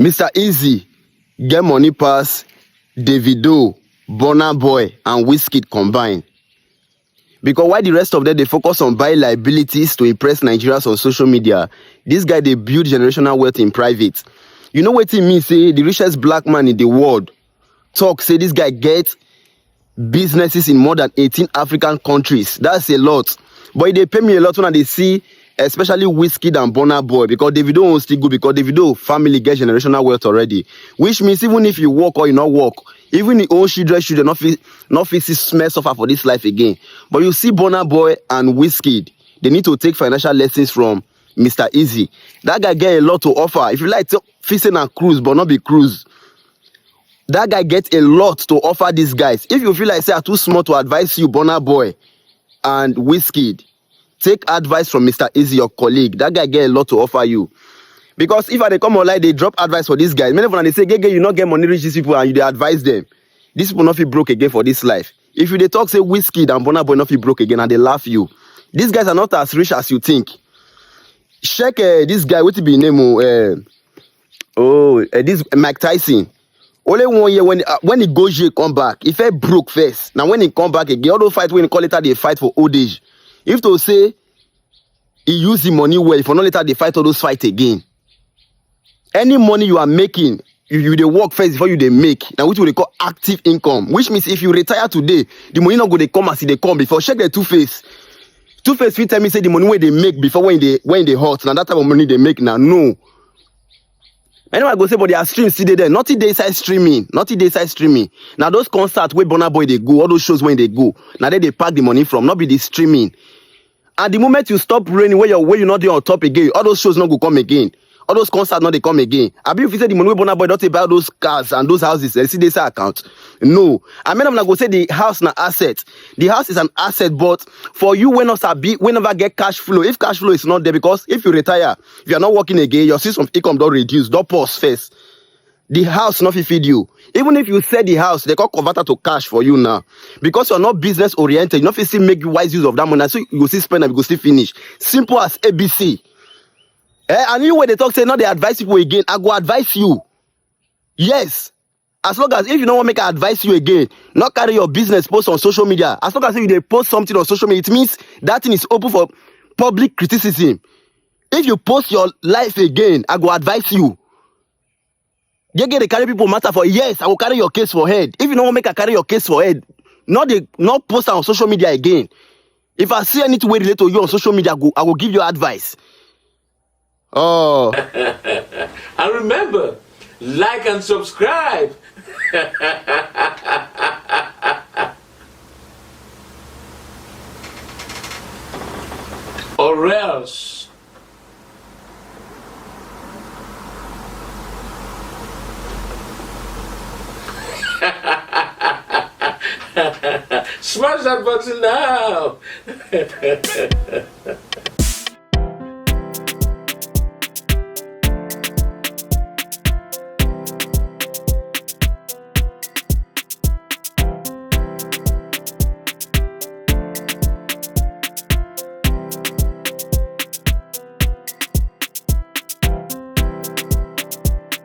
Mr. Eazi get money pass Davido, Burna Boy, and Wizkid combined. Because while the rest of them, they focus on buying liabilities to impress Nigerians on social media, this guy, they build generational wealth in private. You know what it means, say, the richest black man in the world talk, say this guy gets businesses in more than 18 African countries. That's a lot. But they pay me a lot when they see, especially Wizkid and Burna Boy, because Davido won't still go, because Davido family gets generational wealth already. Which means even if you work or you not work, even the own children not feel smell suffer for this life again. But you see Burna Boy and Wizkid, they need to take financial lessons from Mr. Eazi. That guy get a lot to offer. If you like fishing and cruise, but not be cruise, that guy gets a lot to offer these guys. If you feel like say I'm too small to advise you, Burna Boy and Wizkid, take advice from Mr. Eazi, your colleague. That guy get a lot to offer you. Because if they come online, they drop advice for these guys. Many of them, they say, Gege, you not get money reach these people, and you they advise them. These people not feel broke again for this life. If you they talk, say, Wizkid and Burna Boy not feel broke again, and they laugh you. These guys are not as rich as you think. Check this guy, what be name? This Mike Tyson. Only 1 year when he Geh Geh come back, he felt broke first. Now when he come back again, all those fight when he call later they fight for old age. If to say he use the money well, if not later they fight all those fight again. Any money you are making, you they work first before you they make. Now which we call active income. Which means if you retire today, the money not go they come as they come before. Check the Two-Face. Two-Face fit tell me say the money where they make before when they hot. Now that type of money they make now. No. Anyway, I go say, but their streams still there. Not day side streaming. Now those concerts where Burna Boy they go, all those shows when they go. Now they pack the money from, not be the streaming. And the moment you stop raining, where you're not there on top again, all those shows not go come again. All those concerts not they come again. I believe if you say the money where Burna Boy don't buy all those cars and those houses, they see this account. No. I mean I'm not go say the house na asset. The house is an asset, but for you whenever get cash flow, if cash flow is not there, because if you retire, if you're not working again, your system of income don't reduce, don't pause first. The house not feed you. Even if you sell the house, they can convert it to cash for you now. Because you're not business oriented, you not still make wise use of that money. So you go still spend and you go still finish. Simple as ABC. And you when they talk, say no, they advise people again. I go advise you. Yes. As long as if you don't want to make I advise you again, not carry your business post on social media. As long as if they post something on social media, it means that thing is open for public criticism. If you post your life again, I go advise you. Gege they carry people matter for yes, I will carry your case for head. If you don't want to make I carry your case for head, not post on social media again. If I see anything related to you on social media, I will give you advice. Oh. And remember, like and subscribe. Or else. Smash that button now.